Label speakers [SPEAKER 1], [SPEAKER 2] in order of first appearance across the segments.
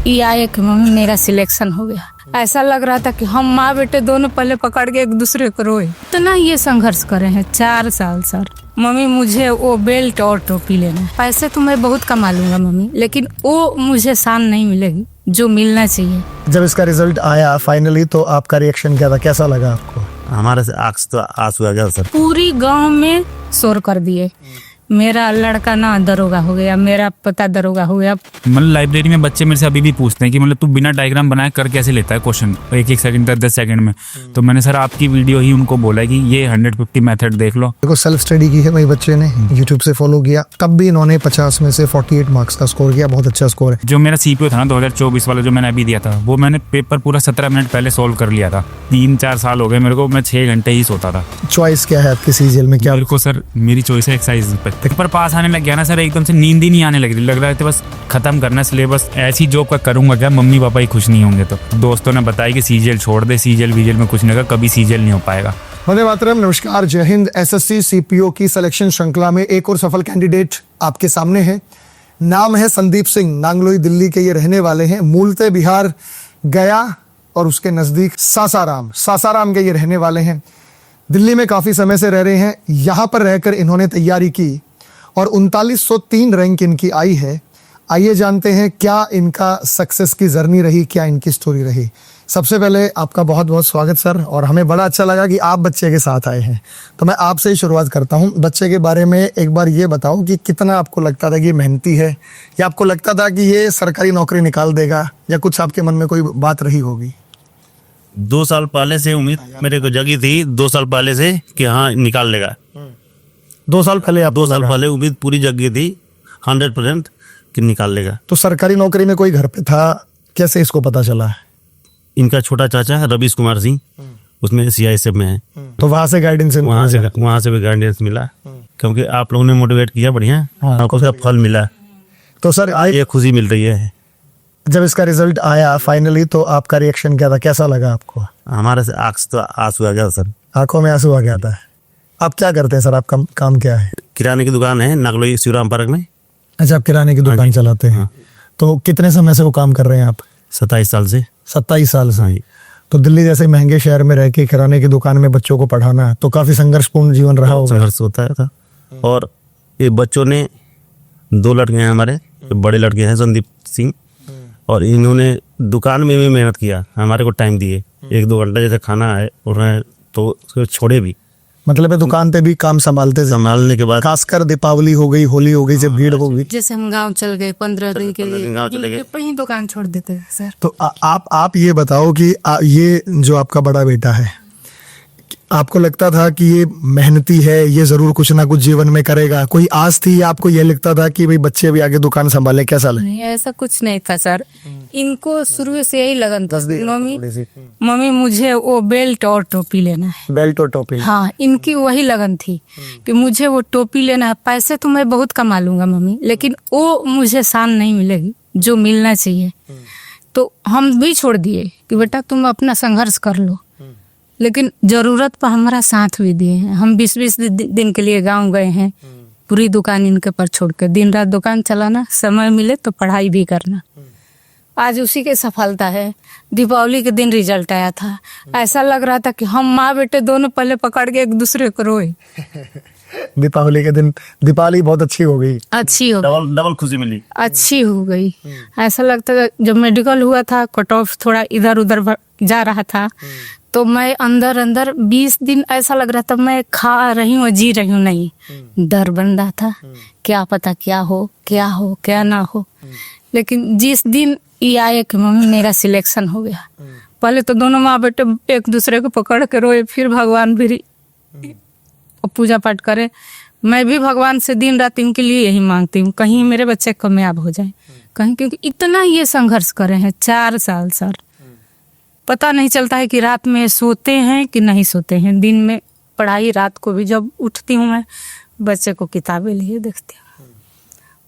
[SPEAKER 1] ये आए कि मम्मी मेरा सिलेक्शन हो गया। ऐसा लग रहा था कि हम माँ बेटे दोनों पहले पकड़ के एक दूसरे को रोए। इतना ये संघर्ष करे हैं 4 साल सर। मम्मी मुझे वो बेल्ट और टोपी लेना है। पैसे तो मैं बहुत कमा लूंगा मम्मी, लेकिन वो मुझे शान नहीं मिलेगी जो मिलना चाहिए।
[SPEAKER 2] जब इसका रिजल्ट आया फाइनली तो आपका रिएक्शन क्या था, कैसा लगा आपको?
[SPEAKER 3] हमारे से आंख तो आंसू आ गया सर।
[SPEAKER 1] पूरी गांव में शोर कर दिए, मेरा लड़का ना दरोगा हो गया, मेरा पता दरोगा हो गया।
[SPEAKER 4] मतलब लाइब्रेरी में बच्चे मेरे से अभी भी पूछते हैं कि मतलब तू बिना डायग्राम बनाए कर कैसे लेता है क्वेश्चन 1-1 सेकंड तक 10 सेकंड में। तो मैंने सर आपकी वीडियो ही उनको बोला है कि ये 150 मेथड देख लो।
[SPEAKER 2] देखो सेल्फ स्टडी की है भाई, बच्चे ने यूट्यूब से फॉलो किया, तब भी इन्होंने 50 में से 48 मार्क्स का स्कोर किया। बहुत अच्छा स्कोर है।
[SPEAKER 4] जो मेरा सीपीओ था ना 2024 वाला जो मैंने अभी दिया था, वो मैंने पेपर पूरा 17 मिनट पहले सोल्व कर लिया था। 3-4 साल हो गए मेरे को, मैं 6 घंटे ही सोता था।
[SPEAKER 2] चॉइस क्या है आपके सीजीएल में? क्या
[SPEAKER 4] मेरे को सर मेरी चॉइस है एक्साइज। पेपर पास आने लग गया ना सर, एकदम से नींद ही नहीं आने लग रहा था बस खत्म करना सिलेबस। ऐसी जॉब का करूंगा क्या, मम्मी पापा ही खुश नहीं होंगे। तो दोस्तों ने बताया कि सीजीएल छोड़ दे, सीजीएल वीजीएल में कुछ नहीं होगा, कभी सीजीएल नहीं हो पाएगा।
[SPEAKER 2] वंदे मातरम, नमस्कार, जय हिंद। एसएससी सीपीओ की सिलेक्शन श्रृंखला में एक और सफल कैंडिडेट आपके सामने है। नाम है संदीप सिंह, नांगलोई दिल्ली के ये रहने वाले हैं। मूलतः बिहार गया और उसके नजदीक सासाराम के ये रहने वाले हैं। दिल्ली में काफी समय से रह रहे हैं। यहाँ पर रहकर इन्होंने तैयारी की और 3903 रैंक इनकी आई है। आइए जानते हैं क्या इनका सक्सेस की जर्नी रही, क्या इनकी स्टोरी रही। सबसे पहले आपका बहुत बहुत स्वागत सर, और हमें बड़ा अच्छा लगा कि आप बच्चे के साथ आए हैं। तो मैं आपसे ही शुरुआत करता हूं। बच्चे के बारे में एक बार ये बताओ कि कितना आपको लगता था कि ये मेहनती है, या आपको लगता था कि ये सरकारी नौकरी निकाल देगा, या कुछ आपके मन में कोई बात रही होगी?
[SPEAKER 3] 2 साल पहले से उम्मीद मेरे को जगी थी, 2 साल पहले से कि हाँ निकाल लेगा।
[SPEAKER 2] 2 साल पहले आप
[SPEAKER 3] 2 साल पहले उम्मीद पूरी जगी थी 100% कि निकाल लेगा।
[SPEAKER 2] तो सरकारी नौकरी में कोई घर पे था, कैसे इसको पता चला?
[SPEAKER 3] इनका छोटा चाचा रवीश कुमार सिंह, उसमें सीआईएसएफ में है।
[SPEAKER 2] तो वहां से गाइडेंस,
[SPEAKER 3] वहाँ से भी गाइडेंस मिला, क्योंकि आप लोगों ने मोटिवेट किया बढ़िया, आपको उसका फल मिला।
[SPEAKER 2] तो सर
[SPEAKER 3] ये खुशी मिल रही है।
[SPEAKER 2] जब इसका रिजल्ट आया फाइनली तो आपका रिएक्शन क्या था, कैसा लगा आपको?
[SPEAKER 3] हमारे से आंख तो आंसू आ गया सर।
[SPEAKER 2] आंखों में आंसू आ गया था। आप क्या करते हैं सर? आपका काम क्या है?
[SPEAKER 3] किराने की दुकान है नागलोई शिवराम पार्क में।
[SPEAKER 2] अच्छा, आप किराने की दुकान चलाते हैं। तो कितने समय से वो काम कर रहे हैं आप?
[SPEAKER 3] 27 साल से।
[SPEAKER 2] 27 साल से। तो दिल्ली जैसे महंगे शहर में रह के किराने की दुकान में बच्चों को पढ़ाना तो काफी संघर्षपूर्ण जीवन रहा होगा।
[SPEAKER 3] संघर्ष होता था। और ये बच्चों ने 2 लड़के हैं हमारे, बड़े लड़के हैं संदीप सिंह, और इन्होंने दुकान में भी मेहनत किया, हमारे को टाइम दिए। 1-2 घंटा जैसे खाना है उन्होंने तो उसको छोड़े भी,
[SPEAKER 2] मतलब दुकान पे भी काम
[SPEAKER 3] संभालने के बाद
[SPEAKER 2] खासकर दीपावली हो गई, होली हो गई, जब भीड़ हो गई,
[SPEAKER 1] जैसे हम गांव चल गए 15 दिन के लिए,
[SPEAKER 3] गाँव चले गए,
[SPEAKER 1] वहीं दुकान छोड़ देते हैं सर।
[SPEAKER 2] तो आप ये बताओ कि ये जो आपका बड़ा बेटा है, आपको लगता था कि ये मेहनती है, ये जरूर कुछ ना कुछ जीवन में करेगा? कोई आस थी या आपको ये लगता था कि भाई बच्चे भी आगे दुकान संभाले? कैसा लगे?
[SPEAKER 1] नहीं, ऐसा कुछ नहीं था सर। इनको शुरू से यही लगन था, मम्मी मुझे वो बेल्ट और टोपी लेना है।
[SPEAKER 2] बेल्ट और टोपी?
[SPEAKER 1] हाँ, इनकी वही लगन थी कि मुझे वो टोपी लेना है। पैसे तो मैं बहुत कमा लूंगा मम्मी, लेकिन वो मुझे शान नहीं मिलेगी जो मिलना चाहिए। तो हम भी छोड़ दिए कि बेटा तुम अपना संघर्ष कर लो, लेकिन जरूरत पर हमारा साथ भी दिए हैं। हम 20-20 दिन के लिए गांव गए हैं, पूरी दुकान इनके पर छोड़ कर, दिन रात दुकान चलाना, समय मिले तो पढ़ाई भी करना। आज उसी की सफलता है। दीपावली के दिन रिजल्ट आया था, ऐसा लग रहा था कि हम माँ बेटे दोनों पहले पकड़ के एक दूसरे को रोए।
[SPEAKER 2] दीपावली के दिन दीपावली बहुत अच्छी हो गई।
[SPEAKER 1] अच्छी हो
[SPEAKER 3] डबल खुशी मिली।
[SPEAKER 1] अच्छी हो गई। ऐसा लगता था जब मेडिकल हुआ था, कट ऑफ थोड़ा इधर उधर जा रहा था, तो मैं अंदर 20 दिन ऐसा लग रहा था मैं खा रही हूँ जी रही हूँ नहीं। डर बन रहा था, क्या पता क्या हो क्या ना हो। लेकिन जिस दिन ये आए कि मम्मी मेरा सिलेक्शन हो गया, पहले तो दोनों माँ बेटे एक दूसरे को पकड़ के रोए, फिर भगवान भी पूजा पाठ करे। मैं भी भगवान से दिन रात इनके लिए यही मांगती हूँ, कहीं मेरे बच्चे कामयाब हो जाए कहीं, क्योंकि इतना ये संघर्ष करे हैं 4 साल सर। पता नहीं चलता है कि रात में सोते हैं कि नहीं सोते हैं। दिन में पढ़ाई, रात को भी जब उठती हूँ मैं बच्चे को किताबें लिए देखती हूँ।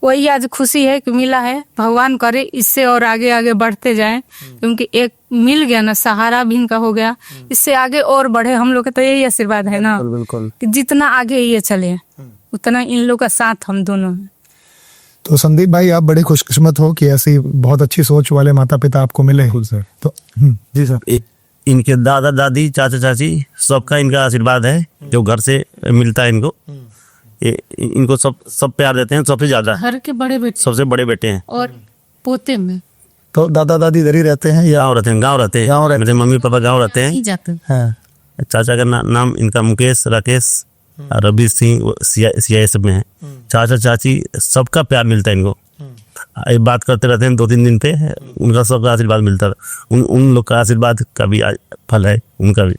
[SPEAKER 1] वही आज खुशी है कि मिला है। भगवान करे इससे और आगे आगे बढ़ते जाएं, क्योंकि एक मिल गया ना, सहारा भी इनका हो गया, इससे आगे और बढ़े। हम लोग का तो यही आशीर्वाद है ना,
[SPEAKER 2] बिल्कुल।
[SPEAKER 1] कि जितना आगे ये चले उतना इन लोग का साथ हम दोनों हैं।
[SPEAKER 2] तो संदीप भाई, आप बड़े खुशकिस्मत हो कि ऐसी बहुत अच्छी सोच वाले माता पिता आपको मिले।
[SPEAKER 4] सर।
[SPEAKER 2] तो जी सर।
[SPEAKER 3] इनके दादा दादी चाचा चाची सबका इनका आशीर्वाद है जो घर से मिलता है इनको। ये इनको सब प्यार देते हैं, सबसे ज्यादा
[SPEAKER 1] घर के बड़े बेटे
[SPEAKER 3] सबसे बड़े बेटे हैं।
[SPEAKER 1] और पोते में
[SPEAKER 2] तो दादा दादी इधर ही रहते हैं या?
[SPEAKER 3] गाँव रहते हैं। मेरे मम्मी पापा गाँव रहते हैं।
[SPEAKER 1] नहीं जाते।
[SPEAKER 2] हाँ।
[SPEAKER 3] चाचा का नाम इनका मुकेश, राकेश, रवि सिंह CISF में है। चाचा चाची सबका प्यार मिलता है इनको। ये बात करते रहते हैं 2-3 दिन पे, उनका सबका आशीर्वाद मिलता है। उन लोग का आशीर्वाद का भी फल है उनका भी।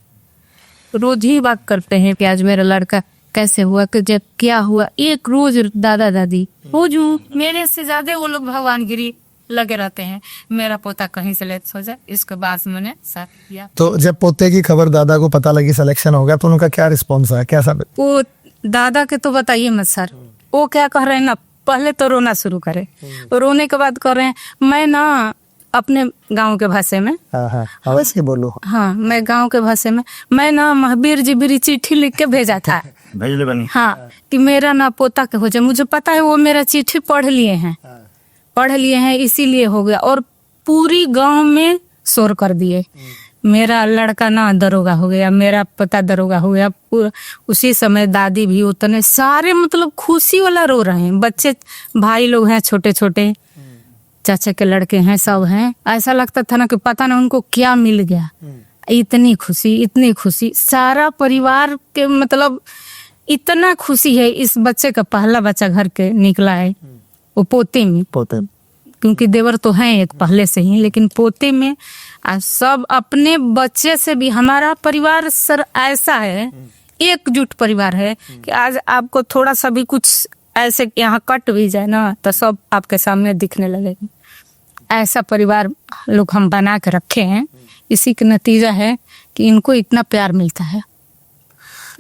[SPEAKER 1] रोज ही बात करते हैं कि आज मेरा लड़का कैसे हुआ, कि जब क्या हुआ, एक रोज दादा दादी रोज मेरे से ज्यादा वो लोग भगवानगिरी लगे रहते हैं। मेरा पोता कहीं से लेट हो जाए, इसके बाद मैंने साथ किया।
[SPEAKER 2] तो जब पोते की खबर दादा को पता लगी सिलेक्शन हो गया तो उनका क्या रिस्पॉन्स आया, कैसा?
[SPEAKER 1] वो दादा के तो बताइए मत सर, वो क्या कह रहे हैं ना, पहले तो रोना शुरू करे, रोने के बाद कह रहे हैं मैं ना अपने गांव के भाषा में,
[SPEAKER 2] हाँ, अवश्य बोलो।
[SPEAKER 1] हाँ, मैं गांव के भाषा में, मैं ना महावीर जी मेरी चिट्ठी लिख के भेजा था।
[SPEAKER 3] भेज बनी।
[SPEAKER 1] हाँ, कि मेरा ना पोता के हो जाए। मुझे पता है वो मेरा चिट्ठी पढ़ लिए हैं इसीलिए हो गया। और पूरी गांव में शोर कर दिए, मेरा लड़का ना दरोगा हो गया, मेरा पोता दरोगा हो गया। उसी समय दादी भी उतने सारे मतलब खुशी वाला रो रहे हैं। बच्चे भाई लोग हैं छोटे छोटे, चाचा के लड़के हैं, सब हैं। ऐसा लगता था ना कि पता ना उनको क्या मिल गया। इतनी खुशी सारा परिवार के मतलब इतना खुशी है। इस बच्चे का पहला बच्चा घर के निकला है, वो पोते में, क्योंकि देवर तो हैं एक पहले से ही, लेकिन पोते में आज सब अपने बच्चे से भी। हमारा परिवार सर ऐसा है, एकजुट परिवार है कि आज आपको थोड़ा सा भी कुछ ऐसे यहाँ कट भी जाए ना तो सब आपके सामने दिखने लगेगा। ऐसा परिवार लोग हम बना के रखे हैं। इसी का नतीजा है कि इनको इतना प्यार मिलता है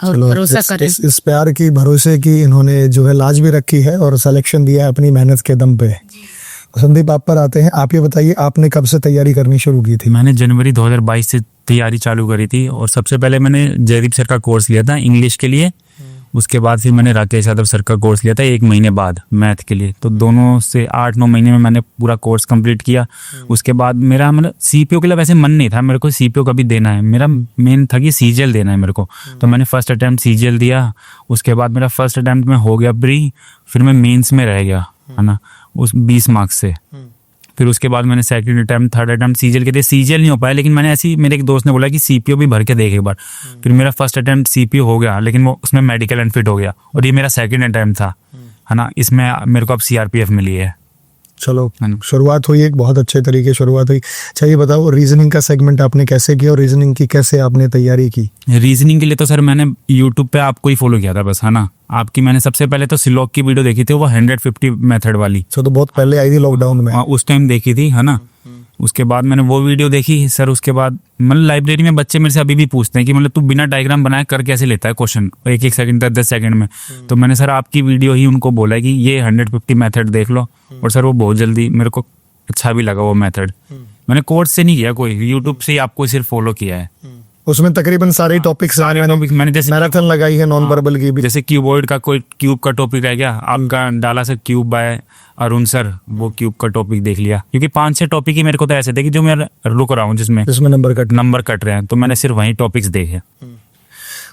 [SPEAKER 1] और भरोसा करें।
[SPEAKER 2] इस प्यार की भरोसे की इन्होंने जो है लाज भी रखी है और सिलेक्शन दिया है अपनी मेहनत के दम पे। संदीप, आप पर आते हैं। आप ये बताइए, आपने कब से तैयारी करनी शुरू की थी?
[SPEAKER 4] मैंने जनवरी 2022 से तैयारी चालू करी थी। और सबसे पहले मैंने जयदीप सर का कोर्स लिया था इंग्लिश के लिए। उसके बाद फिर मैंने राकेश यादव सर का कोर्स लिया था 1 महीने बाद मैथ के लिए। तो दोनों से 8-9 महीने में मैंने पूरा कोर्स कंप्लीट किया। उसके बाद मेरा मतलब CPO के लिए वैसे मन नहीं था मेरे को CPO कभी देना है। मेरा मेन था कि CGL देना है मेरे को। तो मैंने फर्स्ट अटैम्प्ट CGL दिया। उसके बाद मेरा फर्स्ट अटैम्प्ट में हो गया प्री, फिर मैं मेंस में रह गया, है ना, उस 20 मार्क्स से। फिर उसके बाद मैंने second attempt, third attempt CGL के थे। CGL नहीं हो पाया, लेकिन मैंने ऐसी, मेरे एक दोस्त ने बोला कि CPO भी भर के देख एक बार। फिर मेरा फर्स्ट अटैम्प्ट CPO हो गया, लेकिन वो उसमें मेडिकल अनफिट हो गया। और ये मेरा सेकंड अटैम्प्ट था, है ना। इसमें मेरे को अब CRPF मिली है।
[SPEAKER 2] चलो, शुरुआत हुई, एक बहुत अच्छे तरीके शुरुआत हुई। अच्छा, ये बताओ रीजनिंग का सेगमेंट आपने कैसे किया और रीजनिंग की कैसे आपने तैयारी की?
[SPEAKER 4] रीजनिंग के लिए तो सर मैंने यूट्यूब पे आपको ही फॉलो किया था बस, है ना। आपकी मैंने सबसे पहले तो सिलोक की वीडियो देखी थी, वो 150 मेथड वाली।
[SPEAKER 2] तो बहुत पहले आई थी लॉकडाउन में।
[SPEAKER 4] उस टाइम देखी थी, है ना। उसके बाद मैंने वो वीडियो देखी सर। उसके बाद मतलब लाइब्रेरी में बच्चे मेरे से अभी भी पूछते हैं कि मतलब तू बिना डायग्राम बनाए कर कैसे लेता है क्वेश्चन 1-1 सेकंड तक 10 सेकंड में। तो मैंने सर आपकी वीडियो ही उनको बोला है कि ये 150 मेथड देख लो। और सर वो बहुत जल्दी मेरे को अच्छा भी लगा वो मेथड। मैंने कोर्स से नहीं किया कोई, यूट्यूब से ही आपको सिर्फ फॉलो किया है।
[SPEAKER 2] उसमें तकरीबन सारे टॉपिक्स
[SPEAKER 4] मैंने जैसे
[SPEAKER 2] मैराथन लगाई है नॉन वर्बल की भी।
[SPEAKER 4] जैसे क्यूबॉइड का कोई क्यूब का टॉपिक है क्या आपका डाला sir, cube by Arun sir, वो क्यूब का टॉपिक देख लिया। क्योंकि 5-6 टॉपिक ही मेरे को तो ऐसे थे कि जो मैं रुक रहा हूँ जिसमें नंबर कट रहे हैं, तो मैंने सिर्फ वही टॉपिक्स देखे।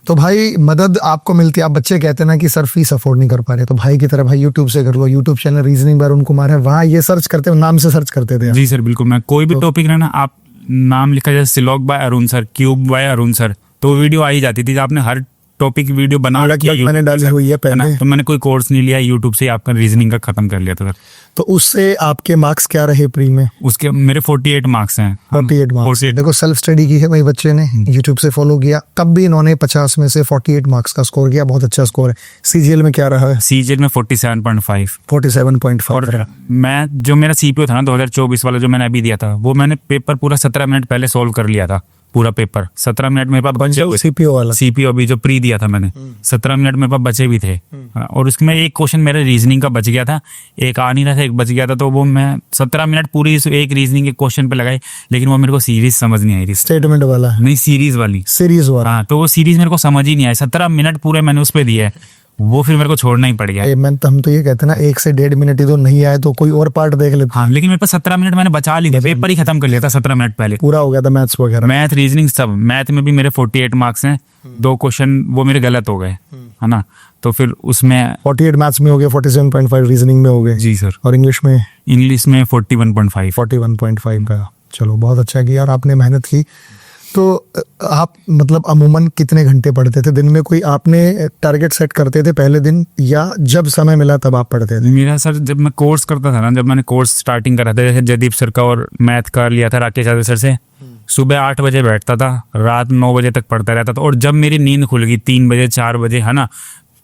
[SPEAKER 2] तो भाई मदद आपको मिलती है। आप बच्चे कहते हैं ना कि सर फीस अफोर्ड नहीं कर पा रहे, तो भाई की तरह भाई यूट्यूब से कर लो। यूट्यूब चैनल रीजनिंग बार उनको मारे, वहाँ ये सर्च करते हैं, नाम से सर्च करते थे।
[SPEAKER 4] जी सर बिल्कुल। मैं कोई भी टॉपिक रहना, आप नाम लिखा जैसे सिलोक by Arun sir, cube by Arun sir, तो वीडियो आ ही जाती थी। आपने हर टॉपिक वीडियो बना रखी है,
[SPEAKER 2] मैंने डाली हुई है पहले।
[SPEAKER 4] तो मैंने कोई कोर्स नहीं लिया, यूट्यूब से आपका रीजनिंग का खत्म कर लिया था सर।
[SPEAKER 2] तो उससे आपके मार्क्स क्या रहे प्री में?
[SPEAKER 4] उसके मेरे 48 मार्क्स हैं।
[SPEAKER 2] 48 मार्क्स। देखो, सेल्फ स्टडी की है भाई बच्चे ने, यूट्यूब से फॉलो किया, तब भी इन्होंने 50 में से 48 मार्क्स का स्कोर किया। बहुत अच्छा स्कोर है। CGL में क्या रहा है?
[SPEAKER 4] CGL में 47.5।
[SPEAKER 2] 47.5।
[SPEAKER 4] और मैं जो मेरा CPO था ना 2024 वाला जो मैंने अभी दिया था, वो मैंने पेपर पूरा 17 मिनट पहले सोल्व कर लिया था। पूरा पेपर 17 मिनट मेरे पास बचे हुए।
[SPEAKER 2] CPO वाला?
[SPEAKER 4] CPO अभी जो प्री दिया था मैंने, 17 मिनट मेरे पास बचे भी थे। और उसमें एक क्वेश्चन मेरा रीजनिंग का बच गया था, एक आ नहीं रहा था, एक बच गया था। तो वो मैं 17 मिनट पूरी एक रीजनिंग के क्वेश्चन पे लगाई, लेकिन वो मेरे को सीरीज समझ नहीं आई थी।
[SPEAKER 2] स्टेटमेंट वाला
[SPEAKER 4] नहीं, सीरीज वाली।
[SPEAKER 2] सीरीज वाला।
[SPEAKER 4] हाँ, तो वो सीरीज मेरे को समझ ही नहीं आई। 17 मिनट पूरे मैंने उस पर दिए। वो फिर मेरे को छोड़ना ही पड़ गया।
[SPEAKER 2] हम तो ये कहते हैं ना 1 से 1.5 मिनट ही तो नहीं आए तो कोई और पार्ट देख लेते।
[SPEAKER 4] हाँ, लेकिन मेरे पास 17 मिनट मैंने बचा लिए थे, पेपर ही खत्म कर लिया था 17 मिनट पहले।
[SPEAKER 2] पूरा हो गया था मैथ्स वगैरह।
[SPEAKER 4] मैथ, रीजनिंग सब। मैथ में भी मेरे 48 मार्क्स हैं, 2 क्वेश्चन वो मेरे गलत हो गए, है ना, तो फिर उसमें
[SPEAKER 2] 48 मैथ्स में हो गए, 47.5 रीजनिंग में हो गए।
[SPEAKER 4] जी सर।
[SPEAKER 2] और इंग्लिश में
[SPEAKER 4] 41.5।
[SPEAKER 2] 41.5 का। चलो बहुत अच्छा किया और आपने मेहनत की। तो आप मतलब अमूमन कितने घंटे पढ़ते थे दिन में? कोई आपने टारगेट सेट करते थे पहले दिन या जब समय मिला तब आप पढ़ते थे?
[SPEAKER 4] मेरा सर, जब मैं कोर्स करता था ना, जब मैंने कोर्स स्टार्टिंग करा था, जैसे जयदीप सर का और मैथ का लिया था राकेश यादव सर से, सुबह 8 बजे बैठता था, रात 9 बजे तक पढ़ता रहता था। और जब मेरी नींद खुल गई 3 बजे 4 बजे, है ना,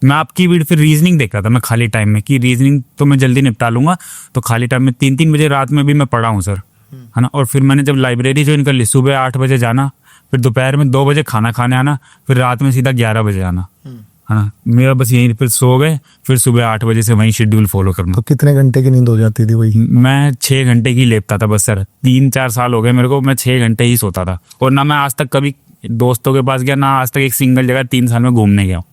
[SPEAKER 4] मैं आपकी वीड फिर रीजनिंग देख रहा था मैं खाली टाइम में, कि रीजनिंग तो मैं जल्दी निपटा लूंगा, तो खाली टाइम में 3-3 बजे रात में भी मैं पढ़ा हूँ सर, है ना। और फिर मैंने जब लाइब्रेरी ज्वाइन कर ली, सुबह 8 बजे जाना, फिर दोपहर में 2 बजे खाना खाने आना, फिर रात में सीधा 11 बजे आना, है ना। मेरा बस यही, फिर सो गए, फिर सुबह 8 बजे से वही शेड्यूल फॉलो करना।
[SPEAKER 2] तो कितने घंटे की नींद हो जाती थी वही?
[SPEAKER 4] मैं 6 घंटे की लेपता था बस सर। 3-4 साल हो गए मेरे को, मैं 6 घंटे ही सोता था। और ना मैं आज तक कभी दोस्तों के पास गया, ना आज तक एक सिंगल जगह 3 साल में घूमने गया हूँ,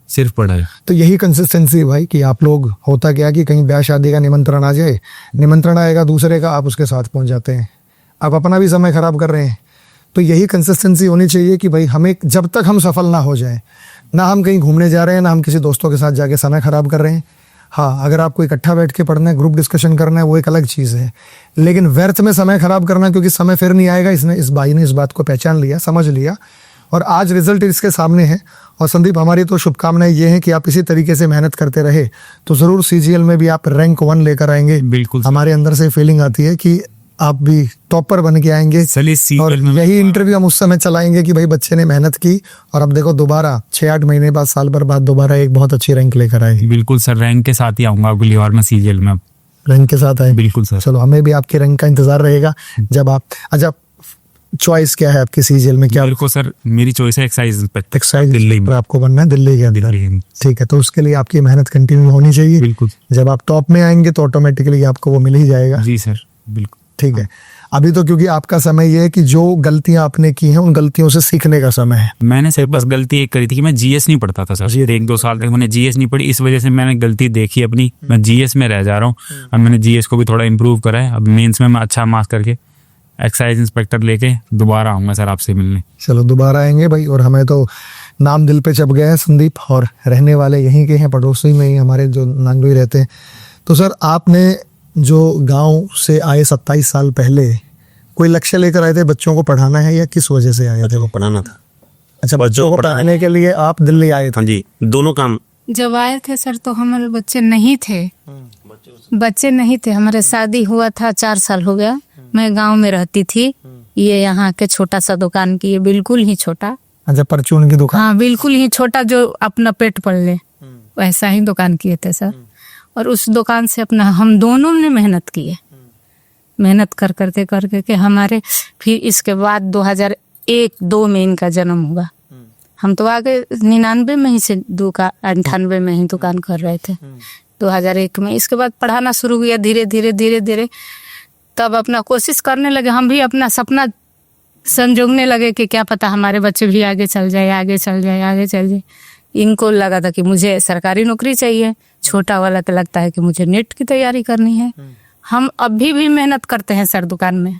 [SPEAKER 4] सिर्फ पढ़ाई।
[SPEAKER 2] तो यही कंसिस्टेंसी भाई कि आप लोग, होता क्या कि कहीं ब्याह शादी का निमंत्रण आ जाए, निमंत्रण आएगा दूसरे का, आप उसके साथ पहुंच जाते हैं, आप अपना भी समय खराब कर रहे हैं। तो यही कंसिस्टेंसी होनी चाहिए कि भाई हमें जब तक हम सफल ना हो जाए, ना हम कहीं घूमने जा रहे हैं, ना हम किसी दोस्तों के साथ जाके समय खराब कर रहे हैं। हाँ, अगर आपको इकट्ठा बैठ के पढ़ना है, ग्रुप डिस्कशन करना है, वो एक अलग चीज़ है, लेकिन व्यर्थ में समय खराब करना, क्योंकि समय फिर नहीं आएगा। इस भाई ने इस बात को पहचान लिया, समझ लिया और आज रिजल्ट इसके सामने है। और संदीप, हमारी तो शुभकामनाएं ये हैं कि आप इसी तरीके से मेहनत करते रहे तो ज़रूर CGL में भी आप रैंक 1 लेकर आएंगे।
[SPEAKER 4] बिल्कुल।
[SPEAKER 2] हमारे अंदर से फीलिंग आती है कि आप भी टॉपर बन के आएंगे। और यही इंटरव्यू हम उस समय चलाएंगे कि भाई बच्चे ने मेहनत की और अब देखो दोबारा 6-8 महीने बाद, साल भर बाद दोबारा एक बहुत अच्छी रैंक लेकर आए।
[SPEAKER 4] बिल्कुल सर, रैंक के साथ ही आऊंगा अगली बार मैं CGL में।
[SPEAKER 2] रैंक के साथ आए?
[SPEAKER 4] बिल्कुल सर।
[SPEAKER 2] चलो, हमें भी आपके रैंक का इंतजार रहेगा जब आप। अच्छा, चॉइस क्या है आपकी CGL में? क्या
[SPEAKER 4] मेरे को सर, मेरी चॉइस है एक्साइज इंस्पेक्टर।
[SPEAKER 2] एक्साइज
[SPEAKER 4] दिल्ली में
[SPEAKER 2] आपको बनना है? दिल्ली के अंदर?
[SPEAKER 4] दिल्ली।
[SPEAKER 2] ठीक है, तो उसके लिए आपकी मेहनत कंटिन्यू होनी चाहिए।
[SPEAKER 4] बिल्कुल।
[SPEAKER 2] जब आप टॉप में आएंगे तो ऑटोमेटिकली आपको वो मिल ही जाएगा।
[SPEAKER 4] जी सर, बिल्कुल।
[SPEAKER 2] ठीक है, अभी तो क्योंकि आपका समय ये है कि जो गलतियां आपने की हैं उन गलतियों से सीखने का समय है।
[SPEAKER 4] मैंने सिर्फ बस गलती एक करी थी कि मैं GS नहीं पढ़ता था सर। 1-2 साल तक मैंने GS नहीं पढ़ी, इस वजह से मैंने गलती देखी अपनी, मैं GS में रह जा रहा हूँ। अब मैंने GS को भी थोड़ा इम्प्रूव करा है, अब मेंस में मैं अच्छा मार्क्स करके एक्साइज इंस्पेक्टर लेके दोबारा आऊँगा सर आपसे मिलने।
[SPEAKER 2] चलो, दोबारा आएंगे भाई। और हमें तो नाम दिल पे चढ़ गया है संदीप, और रहने वाले यहीं के हैं, पड़ोसी में ही हमारे जो नांगलोई रहते हैं। तो सर, आपने जो गांव से आए 27 साल पहले, कोई लक्ष्य लेकर आए थे बच्चों को पढ़ाना है या किस वजह से आए थे?
[SPEAKER 3] पढ़ाना था।
[SPEAKER 2] अच्छा, बच्चों को पढ़ाने के लिए आप दिल्ली आए थे?
[SPEAKER 3] हाँ जी, दोनों काम।
[SPEAKER 1] जब आए थे सर तो हमारे बच्चे नहीं थे, हमारे शादी हुआ था 4 साल हो गया। मैं गांव में रहती थी, ये यहाँ के छोटा सा दुकान की, बिल्कुल ही छोटा।
[SPEAKER 2] अच्छा, परचून की दुकान?
[SPEAKER 1] हाँ, बिल्कुल ही छोटा, जो अपना पेट पल ले वैसा ही दुकान किए थे सर। और उस दुकान से अपना हम दोनों ने मेहनत की है, मेहनत कर करके हमारे फिर इसके बाद 2001-2 में इनका जन्म हुआ। हम तो आगे 99 में ही से 98 में ही दुकान कर रहे थे, 2001 में। इसके बाद पढ़ाना शुरू किया धीरे धीरे, तब अपना कोशिश करने लगे, हम भी अपना सपना संजोगने लगे कि क्या पता हमारे बच्चे भी आगे चल जाए। इनको लगा था कि मुझे सरकारी नौकरी चाहिए, छोटा वाला तो लगता है कि मुझे नेट की तैयारी करनी है। हम अभी भी मेहनत करते हैं सर दुकान में,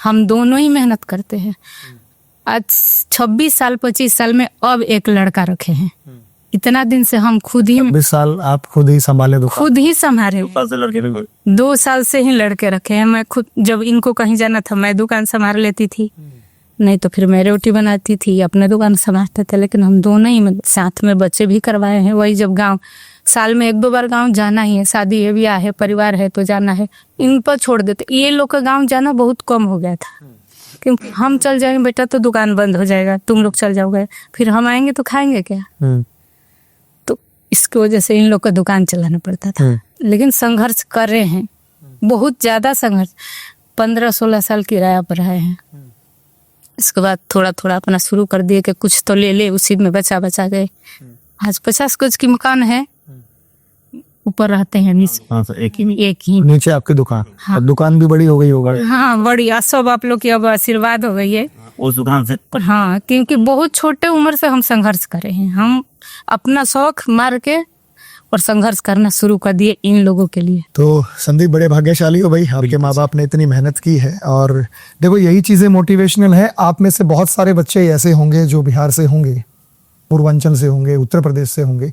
[SPEAKER 1] हम दोनों ही मेहनत करते हैं। आज 26 साल 25 साल में अब एक लड़का रखे हैं। इतना दिन से हम खुद ही
[SPEAKER 2] 20 साल आप खुद ही संभाले दुकान?
[SPEAKER 1] खुद ही संभाले, 2 साल से ही लड़के रखे हैं। मैं खुद, जब इनको कहीं जाना था मैं दुकान संभाल लेती थी, नहीं तो फिर मैं रोटी बनाती थी, अपने दुकान संभालते थे। लेकिन हम दोनों ही साथ में बच्चे भी करवाए हैं। वही जब गांव, साल में 1-2 बार गांव जाना ही है, शादी है, ब्याह है, परिवार है तो जाना है, इन पर छोड़ देते। ये लोग का गांव जाना बहुत कम हो गया था, क्योंकि हम चल जाएंगे बेटा तो दुकान बंद हो जाएगा, तुम लोग चल जाओगे, फिर हम आएंगे तो खाएंगे क्या? तो इसकी वजह से इन लोग का दुकान चलाना पड़ता था। लेकिन संघर्ष कर रहे हैं, बहुत ज्यादा संघर्ष। 15-16 साल किराया पर आए हैं। इसके बाद थोड़ा अपना शुरू कर दिए कि कुछ तो ले, उसी में बचा गए। आज 50 गज की मकान है, ऊपर रहते हैं, नीचे एक ही
[SPEAKER 2] नीचे आपकी दुकान।
[SPEAKER 1] हाँ।
[SPEAKER 2] दुकान भी बड़ी हो गई होगा?
[SPEAKER 1] हाँ, बढ़िया, सब आप लोग की अब आशीर्वाद हो गई है
[SPEAKER 3] उस दुकान से।
[SPEAKER 1] हाँ, क्योंकि बहुत छोटे उम्र से हम संघर्ष कर रहे हैं। हम अपना शौक मार के और संघर्ष करना शुरू कर दिए इन लोगों के लिए।
[SPEAKER 2] तो संदीप बड़े भाग्यशाली हो भाई, आपके माँ बाप ने इतनी मेहनत की है। और देखो यही चीज़ें मोटिवेशनल है। आप में से बहुत सारे बच्चे ऐसे होंगे जो बिहार से होंगे, पूर्वांचल से होंगे, उत्तर प्रदेश से होंगे,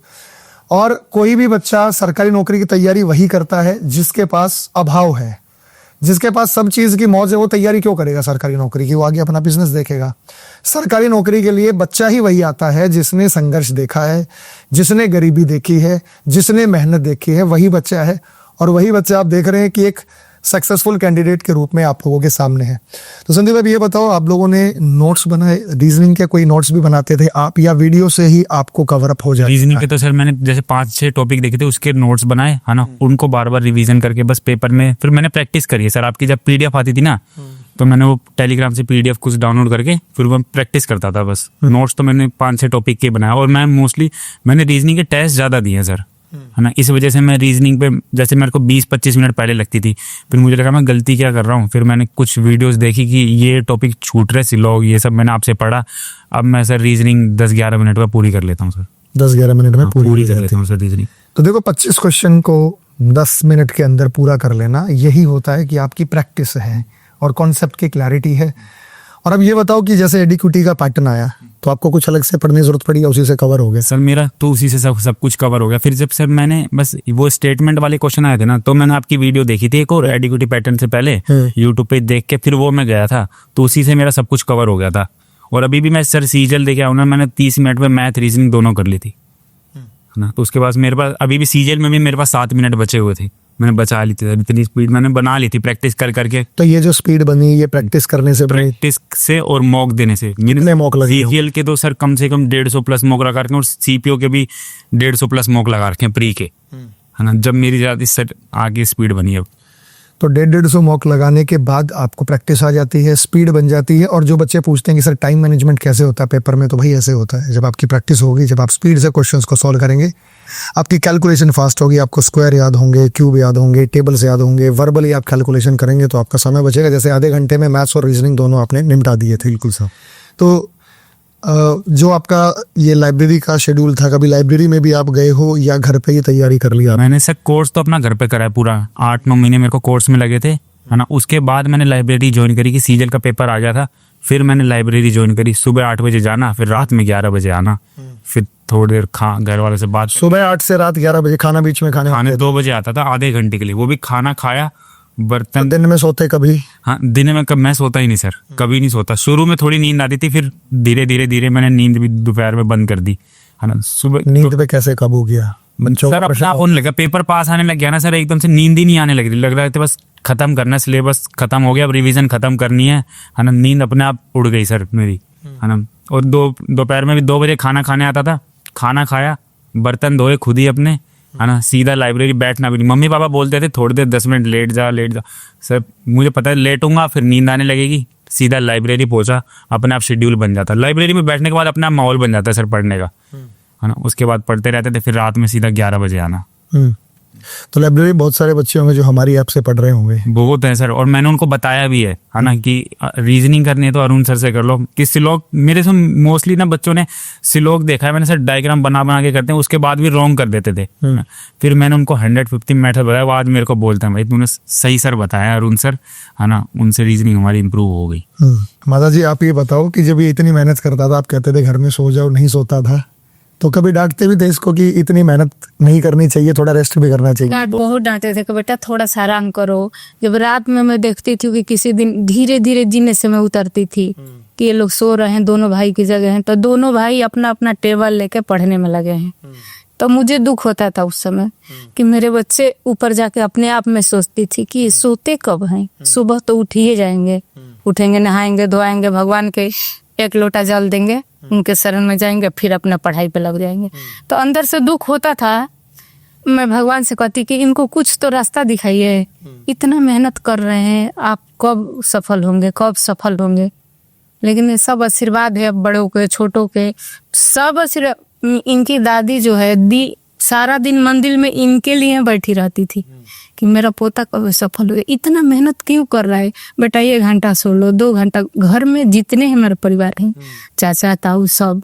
[SPEAKER 2] और कोई भी बच्चा सरकारी नौकरी की तैयारी वही करता है जिसके पास अभाव है, जिसके पास सब चीज़ की मौज है। वो तैयारी क्यों करेगा सरकारी नौकरी की? वो आगे अपना बिजनेस देखेगा। सरकारी नौकरी के लिए बच्चा ही वही आता है जिसने संघर्ष देखा है, जिसने गरीबी देखी है, जिसने मेहनत देखी है, वही बच्चा है। और वही बच्चा आप देख रहे हैं कि एक सक्सेसफुल कैंडिडेट के रूप में आप लोगों के सामने है। तो संदीप अब ये बताओ, आप लोगों ने नोट्स बनाए, रीजनिंग के कोई नोट्स भी बनाते थे आप, या वीडियो से ही आपको कवर अप हो जाए?
[SPEAKER 4] रीजनिंग के तो सर मैंने जैसे 5-6 टॉपिक देखे थे, उसके नोट्स बनाए है ना, उनको बार बार रिवीजन करके बस पेपर में फिर मैंने प्रैक्टिस करी है सर। आपकी जब पीडीएफ आती थी ना, तो मैंने वो टेलीग्राम से पीडीएफ कुछ डाउनलोड करके फिर वो प्रैक्टिस करता था बस। नोट्स तो मैंने 5-6 टॉपिक के बनाया, और मैं मोस्टली मैंने रीजनिंग के टेस्ट ज़्यादा दिए हैं सर, है ना। इस वजह से मैं रीजनिंग पे जैसे मेरे को 20-25 मिनट पहले लगती थी, फिर मुझे लगा मैं गलती क्या कर रहा हूँ। फिर मैंने कुछ वीडियोस देखी कि ये टॉपिक छूट रहे, सिलोग ये सब मैंने आपसे पढ़ा। अब मैं सर रीजनिंग 10-11 मिनट में पूरी कर लेता हूँ सर।
[SPEAKER 2] 10-11 मिनट में
[SPEAKER 4] पूरी कर लेता हूँ सर रीजनिंग।
[SPEAKER 2] तो देखो 25 क्वेश्चन को 10 मिनट के अंदर पूरा कर लेना, यही होता है कि आपकी प्रैक्टिस है और कॉन्सेप्ट की क्लैरिटी है। और अब ये बताओ कि जैसे एडीक्यूटी का पैटर्न आया तो आपको कुछ अलग से पढ़ने की जरूरत पड़ी या उसी से कवर हो गया?
[SPEAKER 4] सर मेरा तो उसी से सब कुछ कवर हो गया। फिर जब सर मैंने बस वो स्टेटमेंट वाले क्वेश्चन आए थे ना, तो मैंने आपकी वीडियो देखी थी एक और एडीक्यूटी पैटर्न से पहले यूट्यूब पे देख के, फिर वो मैं गया था, तो उसी से मेरा सब कुछ कवर हो गया था। और अभी भी मैं सर सीजल देखे आऊँ ना, मैंने 30 मिनट में मैथ रीजनिंग दोनों कर ली थी, है ना। तो उसके बाद मेरे पास अभी भी सीजल में भी मेरे पास 7 मिनट बचे हुए थे, मैंने बचा ली थी। इतनी स्पीड मैंने बना ली थी प्रैक्टिस कर करके।
[SPEAKER 2] तो ये जो स्पीड बनी, ये प्रैक्टिस करने से बनी?
[SPEAKER 4] प्रैक्टिस से और मॉक देने से।
[SPEAKER 2] कितने मॉक लगे?
[SPEAKER 4] सीजीएल के तो सर कम से कम 150 प्लस मॉक लगा रखे हैं, और सीपीओ के भी 150 प्लस मॉक लगा रखे हैं प्री के, है ना। जब मेरी ज़्यादा इससे आगे स्पीड बनी अब,
[SPEAKER 2] तो 150 मॉक लगाने के बाद आपको प्रैक्टिस आ जाती है, स्पीड बन जाती है। और जो बच्चे पूछते हैं कि सर टाइम मैनेजमेंट कैसे होता है पेपर में, तो भाई ऐसे होता है। जब आपकी प्रैक्टिस होगी, जब आप स्पीड से क्वेश्चंस को सॉल्व करेंगे, आपकी कैलकुलेशन फास्ट होगी, आपको स्क्वायर याद होंगे, क्यूब याद होंगे, टेबल्स याद होंगे, वर्बली आप कैलकुलेशन करेंगे, तो आपका समय बचेगा। जैसे आधे घंटे में मैथ्स और रीजनिंग दोनों आपने निपटा दिए थे। बिल्कुल साहब। तो जो आपका ये लाइब्रेरी का शेड्यूल था, कभी लाइब्रेरी में भी आप गए हो या घर पे ही तैयारी कर लिया?
[SPEAKER 4] मैंने सर कोर्स तो अपना घर पे करा है पूरा, 8-9 महीने मेरे को कोर्स में लगे थे, है ना। उसके बाद मैंने लाइब्रेरी ज्वाइन करी कि सीजल का पेपर आ गया था, फिर मैंने लाइब्रेरी ज्वाइन करी। सुबह 8 बजे जाना, फिर रात में 11 बजे आना, फिर थोड़ी देर घर वालों से बात।
[SPEAKER 2] सुबह 8 से रात 11 बजे खाना बीच में खाने
[SPEAKER 4] 2 बजे आता था, आधे घंटे के लिए, वो भी खाना खाया, बर्तन।
[SPEAKER 2] दिन में सोते कभी?
[SPEAKER 4] हाँ, दिन में कब मैं सोता ही नहीं सर, कभी नहीं सोता। शुरू में थोड़ी नींद आती थी, फिर धीरे धीरे मैंने नींद भी दोपहर में बंद कर दी, है ना। सुबह
[SPEAKER 2] नींद पे कैसे काबू किया?
[SPEAKER 4] सर अपना होने लगा, पेपर पास आने लग गया ना सर, एकदम से नींद ही नहीं आने लग रही। लग रहा था बस खत्म करना, सिलेबस खत्म हो गया, अब रिवीजन खत्म करनी है ना। नींद अपने आप उड़ गई सर मेरी, है ना। और दोपहर में भी 2 बजे खाना खाने आता था, खाना खाया, बर्तन धोए खुद ही अपने, है ना। सीधा लाइब्रेरी, बैठना भी नहीं। मम्मी पापा बोलते थे थोड़ी देर 10 मिनट लेट जा सर, मुझे पता है लेटूंगा फिर नींद आने लगेगी। सीधा लाइब्रेरी पहुंचा, अपने आप शेड्यूल बन जाता। लाइब्रेरी में बैठने के बाद अपना माहौल बन जाता है सर पढ़ने का, है ना। उसके बाद पढ़ते रहते थे, फिर रात में सीधा 11 बजे आना।
[SPEAKER 2] तो लाइब्रेरी बहुत सारे बच्चे होंगे जो हमारी ऐप से पढ़ रहे होंगे।
[SPEAKER 4] बहुत है सर, और मैंने उनको बताया भी है ना, कि रीजनिंग करनी है तो अरुण सर से कर लो। कि सिलोग मेरे से मोस्टली ना बच्चों ने सिलोग देखा है मैंने सर, डायग्राम बना के करते हैं, उसके बाद भी रॉन्ग कर देते थे। फिर मैंने उनको 150 मेथड बताया, वो आज मेरे को बोलते हैं भाई तूने सही सर बताया अरुण सर, है ना। उनसे रीजनिंग हमारी इंप्रूव हो गई।
[SPEAKER 2] माता जी आप ये बताओ कि जब ये इतनी मेहनत करता था, आप कहते थे घर में सो जाओ, नहीं सोता था, तो कभी डांटते भी थे इसको कि इतनी मेहनत नहीं करनी चाहिए, थोड़ा रेस्ट भी करना चाहिए?
[SPEAKER 1] बहुत डांटे थे कि बेटा थोड़ा सा आराम करो। जब रात में मैं देखती थी कि किसी दिन धीरे धीरे जीने से मैं उतरती थी कि ये लोग सो रहे हैं, दोनों भाई की जगह हैं, तो दोनों भाई अपना अपना टेबल लेके पढ़ने में लगे हैं। तो मुझे दुख होता था उस समय कि मेरे बच्चे ऊपर जाके अपने आप में सोचती थी कि सोते कब हैं, सुबह तो उठ ही जाएंगे, उठेंगे, नहाएंगे, धोएंगे, भगवान के 1 लोटा जल देंगे, उनके शरण में जाएंगे, फिर अपना पढ़ाई पे लग जाएंगे। तो अंदर से दुख होता था। मैं भगवान से कहती कि इनको कुछ तो रास्ता दिखाइए, इतना मेहनत कर रहे हैं, आप कब सफल होंगे, कब सफल होंगे। लेकिन ये सब आशीर्वाद है बड़ों के, छोटों के, सब आशीर्वाद। इनकी दादी जो है सारा दिन मंदिर में इनके लिए बैठी रहती थी कि मेरा पोता कब सफल हो। इतना मेहनत क्यों कर रहा है बेटा, 1 घंटा सो लो, 2 घंटा। घर में जितने हैं मेरे परिवार हैं, चाचा ताऊ सब,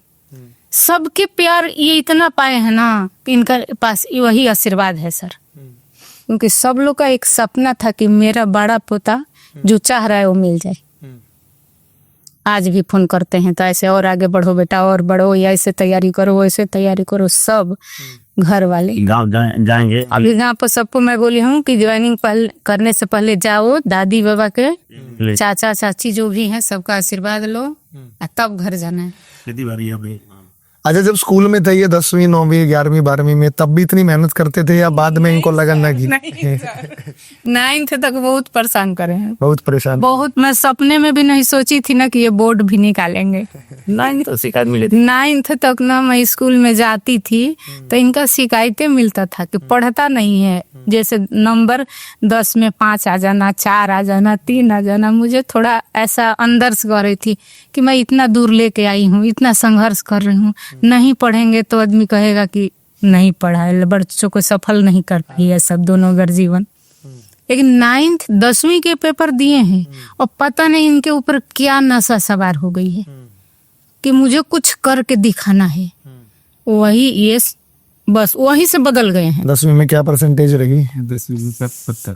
[SPEAKER 1] सबके प्यार ये इतना पाए हैं ना, इनका पास वही आशीर्वाद है सर। क्योंकि सब लोग का एक सपना था कि मेरा बड़ा पोता जो चाह रहा है वो मिल जाए। आज भी फोन करते हैं तो ऐसे और आगे बढ़ो बेटा, और बढ़ो, या ऐसे तैयारी करो, वैसे तैयारी करो, सब घर वाले।
[SPEAKER 3] गाँव जाएंगे
[SPEAKER 1] अभी यहाँ पर सबको मैं बोली हूँ कि ज्वाइनिंग करने से पहले जाओ, दादी बाबा के, चाचा चाची जो भी हैं सबका आशीर्वाद लो, तब घर जाना है।
[SPEAKER 3] खेती बाड़ी अपनी।
[SPEAKER 2] अच्छा, जब स्कूल में थे ये 10वीं 9वीं 11वीं 12वीं में, तब भी इतनी मेहनत करते थे या बाद में इनको लगन लगी?
[SPEAKER 1] 9th तक बहुत परेशान करे हैं,
[SPEAKER 2] बहुत परेशान।
[SPEAKER 1] बहुत। मैं सपने में भी नहीं सोची थी ना कि ये बोर्ड भी निकालेंगे।
[SPEAKER 3] 9th तो शिकायत मिली थी।
[SPEAKER 1] 9th तक ना मैं स्कूल में जाती थी तो इनका शिकायतें मिलता था कि पढ़ता नहीं है। जैसे नंबर 10 में 5 आ जाना, 4 आ जाना, 3 आ जाना, मुझे थोड़ा ऐसा अंदर से कर रही थी कि मैं इतना दूर लेके आई हूँ, इतना संघर्ष कर रही हूँ, नहीं पढ़ेंगे तो आदमी कहेगा कि नहीं पढ़ा है, बच्चों को सफल नहीं कर पाई है सब दोनों अगर जीवन। लेकिन 9th 10वीं के पेपर दिए हैं और पता नहीं इनके ऊपर क्या नशा सवार हो गई है कि मुझे कुछ करके दिखाना है। वही ये बस वही से बदल गए हैं।
[SPEAKER 2] 10वीं में क्या परसेंटेज रही?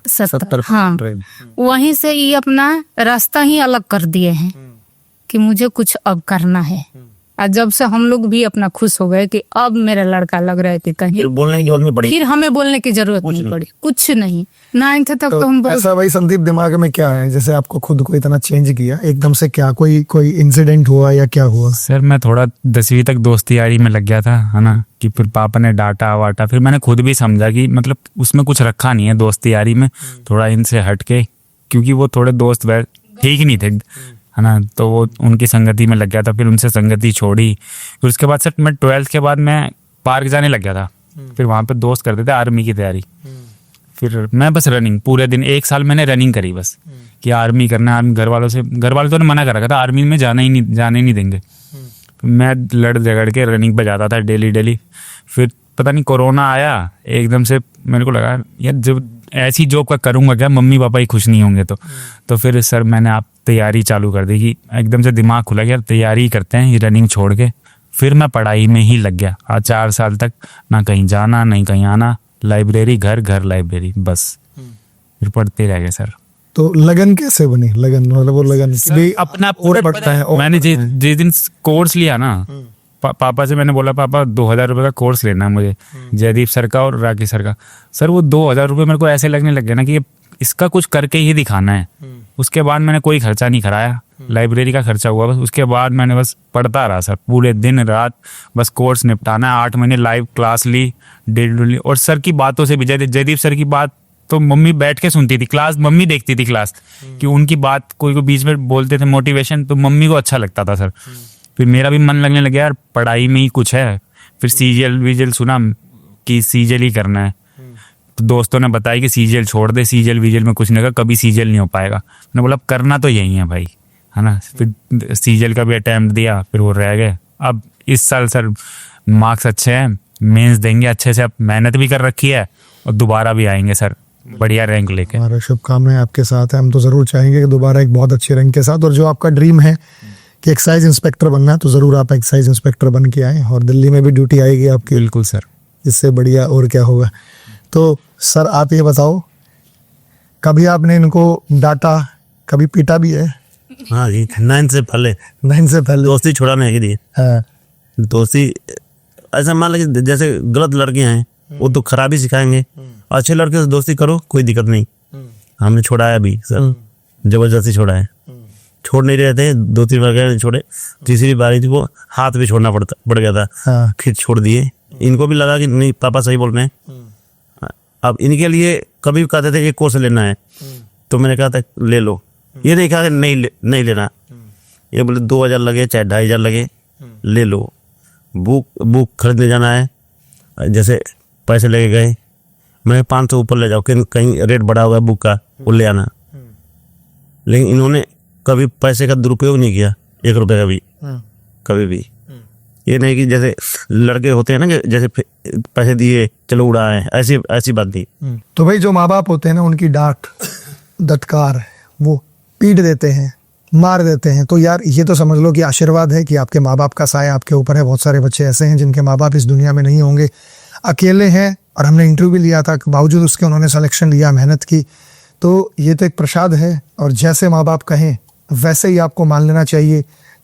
[SPEAKER 1] 70। हाँ, वहीं से ये अपना रास्ता ही अलग कर दिए हैं कि मुझे कुछ अब करना है। और जब से हम लोग भी अपना खुश हो गए कि अब मेरा लड़का लग रहा है कि कहीं
[SPEAKER 3] बोलने की जरूरत नहीं पड़ी,
[SPEAKER 1] फिर हमें बोलने की जरूरत नहीं पड़ी, कुछ नहीं। 9th तक तो हम
[SPEAKER 2] ऐसा भाई संदीप दिमाग में क्या है, जैसे आपको खुद को इतना चेंज किया एकदम से, क्या कोई इंसिडेंट हुआ या क्या हुआ?
[SPEAKER 4] सर मैं थोड़ा 10वीं तक दोस्ती यारी में लग गया था, है ना, कि फिर पापा ने डांटा वाटा, फिर मैंने खुद भी समझा कि मतलब उसमें कुछ रखा नहीं है दोस्ती यारी में, थोड़ा इनसे हट के, क्योंकि वो थोड़े दोस्त ठीक नहीं थे, है ना, तो वो उनकी संगति में लग गया था। फिर उनसे संगति छोड़ी। फिर उसके बाद सर मैं 12th के बाद मैं पार्क जाने लग गया था। फिर वहाँ पे दोस्त करते थे आर्मी की तैयारी। फिर मैं बस रनिंग पूरे दिन, 1 साल मैंने रनिंग करी बस कि आर्मी करना। आर्मी घर वालों तो ने मना कर रखा था, आर्मी में जाने ही नहीं देंगे। मैं लड़ झगड़ के रनिंग पे जाता था डेली। फिर पता नहीं कोरोना आया एकदम से, मेरे को लगा यार जब ऐसी जॉब का करूँगा क्या, मम्मी पापा ही खुश नहीं होंगे तो फिर सर मैंने आप तैयारी चालू कर दी कि एकदम से दिमाग खुला गया, तैयारी करते हैं ये रनिंग छोड़ के। फिर मैं पढ़ाई में ही लग गया। आज 4 साल तक ना कहीं जाना नहीं कहीं आना, लाइब्रेरी घर लाइब्रेरी, बस फिर पढ़ते रह गए सर।
[SPEAKER 2] तो लगन कैसे बनी? लगन मतलब वो लगन भी
[SPEAKER 4] अपना
[SPEAKER 2] और बढ़ता है। और
[SPEAKER 4] मैंने जिस दिन कोर्स लिया ना, पापा से मैंने बोला पापा 2000 रुपये का कोर्स लेना है मुझे, जयदीप सर का और राकेश सर का। सर वो 2000 रुपये मेरे को ऐसे लगने लग गया ना कि इसका कुछ करके ही दिखाना है। उसके बाद मैंने कोई खर्चा नहीं कराया, लाइब्रेरी का खर्चा हुआ बस। उसके बाद मैंने बस पढ़ता रहा सर, पूरे दिन रात बस कोर्स निपटाना है। 8 महीने लाइव क्लास ली, डेली। और सर की बातों से भी, जयदीप सर की बात तो मम्मी बैठ के सुनती थी, क्लास मम्मी देखती थी क्लास, कि उनकी बात कोई बीच में बोलते थे मोटिवेशन, तो मम्मी को अच्छा लगता था सर। फिर मेरा भी मन लगने लगा यार पढ़ाई में ही कुछ है। फिर सीजीएल सुना कि सीजीएल ही करना है, तो दोस्तों ने बताया कि सीजीएल छोड़ दे, सीजीएल में कुछ नहीं होगा, कभी सीजीएल नहीं हो पाएगा। मैंने बोला करना तो यही है भाई, है ना। फिर सीजीएल का भी अटैम्प्ट दिया, फिर वो रह गए। अब इस साल सर मार्क्स अच्छे हैं, मेंस देंगे अच्छे से, अब मेहनत भी कर रखी है और दोबारा भी आएंगे सर बढ़िया रैंक लेके।
[SPEAKER 2] हमारा शुभकामनाएं आपके साथ है। हम तो जरूर चाहेंगे कि दोबारा एक बहुत अच्छे रैंक के साथ, और जो आपका ड्रीम है कि एक्साइज इंस्पेक्टर बनना है, तो जरूर आप एक्साइज इंस्पेक्टर बन के आए, और दिल्ली में भी ड्यूटी आएगी आपकी।
[SPEAKER 4] बिल्कुल सर,
[SPEAKER 2] इससे बढ़िया और क्या होगा। तो सर आप ये बताओ, कभी आपने इनको डांटा, कभी पीटा भी है?
[SPEAKER 3] हाँ जी, 9 से पहले
[SPEAKER 2] 9 से पहले
[SPEAKER 3] दोस्ती छुड़ाने के लिए।
[SPEAKER 2] हाँ।
[SPEAKER 3] दोस्ती ऐसा मान लीजिए, जैसे गलत लड़के हैं वो तो खराबी सिखाएंगे, अच्छे लड़के से दोस्ती करो कोई दिक्कत नहीं। हमने छोड़ाया भी सर, जबरदस्ती छोड़ा है। छोड़ नहीं रहे थे, 2-3 बार छोड़े, तीसरी बारी थी वो हाथ भी छोड़ना पड़ गया था।
[SPEAKER 2] हाँ।
[SPEAKER 3] फिर छोड़ दिए। इनको भी लगा कि नहीं पापा सही बोल रहे हैं। अब इनके लिए कभी कहते थे एक कोर्स लेना है, तो मैंने कहा था ले लो। ये नहीं कहा कि नहीं लेना, ये बोले 2000 लगे चाहे 2500 लगे ले लो। बुक खरीदने जाना है, जैसे पैसे लेके गए, मैंने 500 ऊपर ले जाओ, कहीं रेट बढ़ा हुआ है बुक का, वो ले आना। लेकिन इन्होंने कभी पैसे का दुरुपयोग नहीं किया, 1 रुपये का भी, कभी भी। ये नहीं कि जैसे लड़के होते हैं ना कि जैसे पैसे दिए चलो उड़ाए, ऐसी बात नहीं।
[SPEAKER 2] तो भाई जो माँ बाप होते हैं ना, उनकी डांट डटकार वो पीट देते हैं, मार देते हैं। तो यार ये तो समझ लो कि आशीर्वाद है कि आपके माँ बाप का साया आपके ऊपर है। बहुत सारे बच्चे ऐसे हैं जिनके माँ बाप इस दुनिया में नहीं होंगे, अकेले हैं, और हमने इंटरव्यू भी लिया था, बावजूद उसके उन्होंने सिलेक्शन लिया, मेहनत की। तो ये तो एक प्रसाद है, और जैसे माँ बाप कहें वैसे ही आपको मान लेना चाहिए,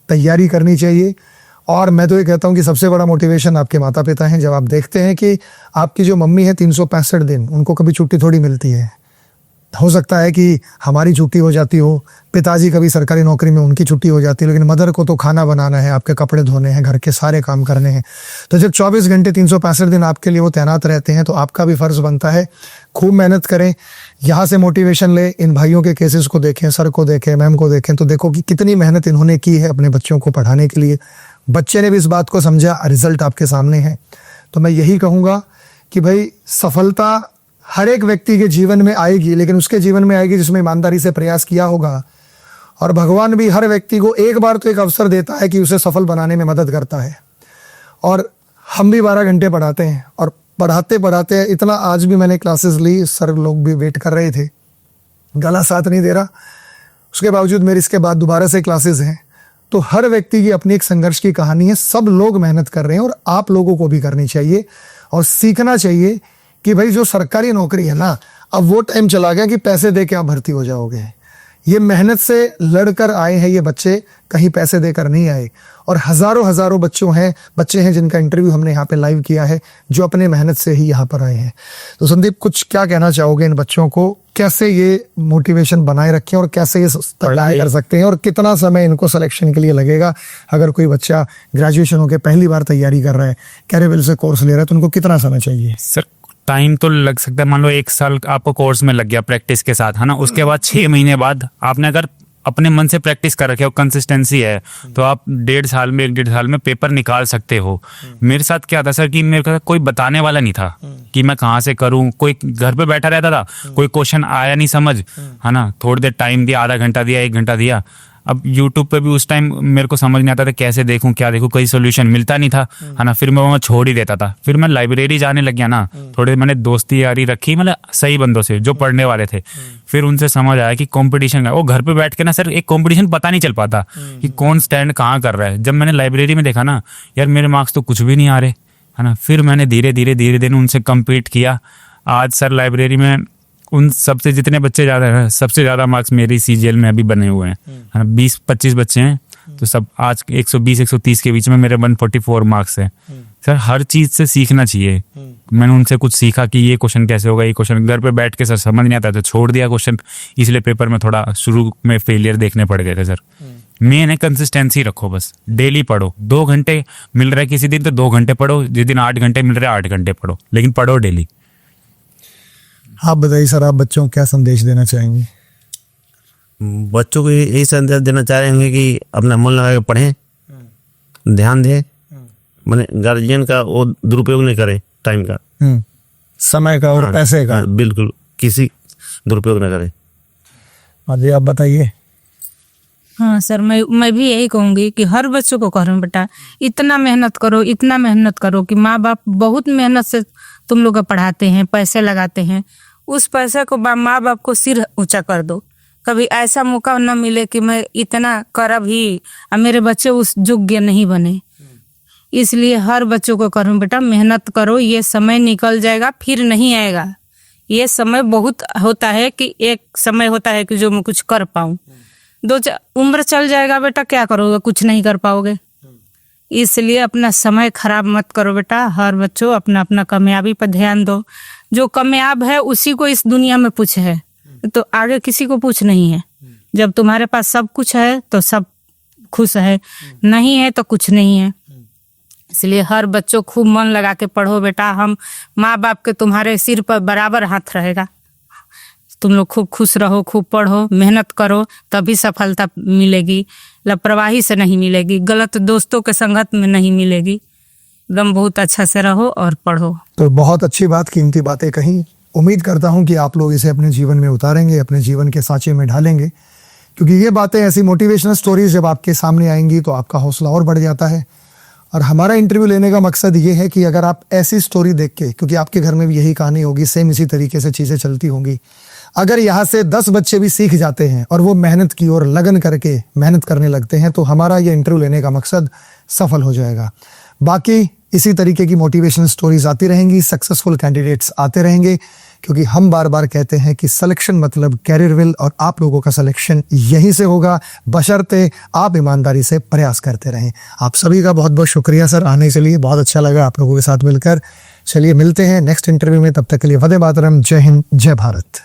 [SPEAKER 2] तैयारी करनी चाहिए। और मैं तो ये कहता हूँ कि सबसे बड़ा मोटिवेशन आपके माता पिता हैं। जब आप देखते हैं कि आपकी जो मम्मी है 365 दिन, उनको कभी छुट्टी थोड़ी मिलती है। हो सकता है कि हमारी छुट्टी हो जाती हो, पिताजी कभी सरकारी नौकरी में, उनकी छुट्टी हो जाती है, लेकिन मदर को तो खाना बनाना है, आपके कपड़े धोने हैं, घर के सारे काम करने हैं। तो जब 24 घंटे 365 दिन आपके लिए वो तैनात रहते हैं, तो आपका भी फ़र्ज़ बनता है खूब मेहनत करें। यहाँ से मोटिवेशन लें, इन भाइयों के केसेस को देखें, सर को देखें, मैम को देखें, तो देखो कि कितनी मेहनत इन्होंने की है अपने बच्चों को पढ़ाने के लिए। बच्चे ने भी इस बात को समझा, रिजल्ट आपके सामने है। तो मैं यही कहूँगा कि भाई सफलता हर एक व्यक्ति के जीवन में आएगी, लेकिन उसके जीवन में आएगी जिसमें ईमानदारी से प्रयास किया होगा। और भगवान भी हर व्यक्ति को एक बार तो एक अवसर देता है कि उसे सफल बनाने में मदद करता है। और हम भी 12 घंटे पढ़ाते हैं, और पढ़ाते पढ़ाते इतना, आज भी मैंने क्लासेस ली, सर लोग भी वेट कर रहे थे, गला साथ नहीं दे रहा, उसके बावजूद मेरी इसके बाद दोबारा से क्लासेस हैं। तो हर व्यक्ति की अपनी एक संघर्ष की कहानी है, सब लोग मेहनत कर रहे हैं, और आप लोगों को भी करनी चाहिए और सीखना चाहिए कि भाई जो सरकारी नौकरी है ना, अब वो टाइम चला गया कि पैसे दे के आप भर्ती हो जाओगे। ये मेहनत से लड़कर आए हैं ये बच्चे, कहीं पैसे देकर नहीं आए। और हज़ारों बच्चे हैं जिनका इंटरव्यू हमने यहाँ पे लाइव किया है, जो अपने मेहनत से ही यहाँ पर आए हैं। तो संदीप, कुछ क्या कहना चाहोगे इन बच्चों को, कैसे ये मोटिवेशन बनाए रखें और कैसे ये तैयारी कर सकते हैं, और कितना समय इनको सिलेक्शन के लिए लगेगा? अगर कोई बच्चा ग्रेजुएशन होकर पहली बार तैयारी कर रहा है, कैरियर से कोर्स ले रहा है, तो उनको कितना समय चाहिए?
[SPEAKER 4] सर टाइम तो लग सकता है, मान लो 1 साल आपको कोर्स में लग गया प्रैक्टिस के साथ, है ना। उसके बाद 6 महीने बाद आपने अगर अपने मन से प्रैक्टिस कर रखे हो, कंसिस्टेंसी है, तो आप 1.5 साल में पेपर निकाल सकते हो। मेरे साथ क्या था सर कि मेरे को कोई बताने वाला नहीं था कि मैं कहाँ से करूँ। कोई घर पे बैठा रहता था, कोई क्वेश्चन आया नहीं समझ, है ना, थोड़ी देर टाइम दिया, आधा घंटा दिया, 1 घंटा दिया। अब यूट्यूब पे भी उस टाइम मेरे को समझ नहीं आता था कैसे देखूं, क्या देखूं, कोई सोल्यूशन मिलता नहीं था, है ना। फिर मैं वहाँ छोड़ ही देता था। फिर मैं लाइब्रेरी जाने लग गया ना, थोड़े मैंने दोस्ती यारी रखी, मतलब सही बंदों से जो पढ़ने वाले थे। फिर उनसे समझ आया कि कंपटीशन का, वो घर पे बैठ के ना सर एक कंपटीशन पता नहीं चल पाता कि कौन स्टैंड कहाँ कर रहा है। जब मैंने लाइब्रेरी में देखा ना, यार मेरे मार्क्स तो कुछ भी नहीं आ रहे, है ना। फिर मैंने धीरे धीरे उनसे कम्पीट किया। आज सर लाइब्रेरी में उन सबसे जितने बच्चे ज़्यादा हैं, सबसे ज़्यादा मार्क्स मेरी CGL में अभी बने हुए हैं, है ना। 20-25 बच्चे हैं, तो सब आज 120-130 के बीच में मेरे 144 मार्क्स हैं। सर हर चीज़ से सीखना चाहिए। मैंने उनसे कुछ सीखा कि ये क्वेश्चन कैसे होगा, ये क्वेश्चन घर पे बैठ के सर समझ नहीं आता, तो छोड़ दिया क्वेश्चन। इसलिए पेपर में थोड़ा शुरू में फेलियर देखने पड़ गए थे सर। मेन है कंसिस्टेंसी रखो, बस डेली पढ़ो। 2 घंटे मिल रहा है किसी दिन तो 2 घंटे पढ़ो, जिस दिन 8 घंटे मिल रहे हैं 8 घंटे पढ़ो, लेकिन पढ़ो डेली।
[SPEAKER 2] आप बताइए सर, आप बच्चों को क्या संदेश देना चाहेंगे?
[SPEAKER 3] बच्चों को यही संदेश देना चाह रहे हैं कि अपना मन लगा के पढ़ें, ध्यान दें, माने गार्जियन का वो दुरुपयोग नहीं करे, टाइम का,
[SPEAKER 2] समय का और पैसे का,
[SPEAKER 3] बिल्कुल किसी दुरुपयोग न करे।
[SPEAKER 2] हाँ जी, आप बताइए।
[SPEAKER 1] हाँ सर, मैं भी यही कहूँगी कि हर बच्चों को कह रहा हूँ, बेटा इतना मेहनत करो कि माँ बाप बहुत मेहनत से तुम लोग को पढ़ाते हैं, पैसे लगाते हैं, उस पैसे को माँ बाप को सिर ऊंचा कर दो। कभी ऐसा मौका न मिले कि मैं इतना करब ही और मेरे बच्चे उस योग्य नहीं बने। इसलिए हर बच्चों को करूँ, बेटा मेहनत करो, ये समय निकल जाएगा, फिर नहीं आएगा। ये समय बहुत होता है कि एक समय होता है कि जो मैं कुछ कर पाऊँ, उम्र चल जाएगा बेटा, क्या करोगे, कुछ नहीं कर पाओगे। इसलिए अपना समय खराब मत करो बेटा। हर बच्चों अपना अपना कामयाबी पर ध्यान दो। जो कामयाब है उसी को इस दुनिया में पूछ है, तो आगे किसी को पूछ नहीं है। जब तुम्हारे पास सब कुछ है तो सब खुश है, नहीं है तो कुछ नहीं है। इसलिए हर बच्चों खूब मन लगा के पढ़ो बेटा। हम माँ बाप के तुम्हारे सिर पर बराबर हाथ रहेगा। तुम लोग खूब खुश रहो, खूब पढ़ो, मेहनत करो, तभी सफलता मिलेगी। लापरवाही से नहीं मिलेगी, गलत दोस्तों के संगत में नहीं मिलेगी। एकदम बहुत अच्छा से रहो और पढ़ो।
[SPEAKER 2] तो बहुत अच्छी बात, कीमती बातें कहीं। उम्मीद करता हूं कि आप लोग इसे अपने जीवन में उतारेंगे, अपने जीवन के सांचे में ढालेंगे, क्योंकि ये बातें, ऐसी मोटिवेशनल स्टोरीज जब आपके सामने आएंगी तो आपका हौसला और बढ़ जाता है। और हमारा इंटरव्यू लेने का मकसद ये है कि अगर आप ऐसी स्टोरी देख के, क्योंकि आपके घर में भी यही कहानी होगी, सेम इसी तरीके से चीज़ें चलती होंगी, अगर यहाँ से 10 बच्चे भी सीख जाते हैं और वो मेहनत की ओर लगन करके मेहनत करने लगते हैं तो हमारा ये इंटरव्यू लेने का मकसद सफल हो जाएगा। बाकी इसी तरीके की मोटिवेशनल स्टोरीज आती रहेंगी, सक्सेसफुल कैंडिडेट्स आते रहेंगे, क्योंकि हम बार बार कहते हैं कि सिलेक्शन मतलब कैरियर विल, और आप लोगों का सिलेक्शन यहीं से होगा बशर्ते आप ईमानदारी से प्रयास करते रहें। आप सभी का बहुत बहुत शुक्रिया सर आने के लिए, बहुत अच्छा लगा आप लोगों के साथ मिलकर। चलिए मिलते हैं नेक्स्ट इंटरव्यू में, तब तक के लिए वंदे मातरम, जय हिंद, जय भारत।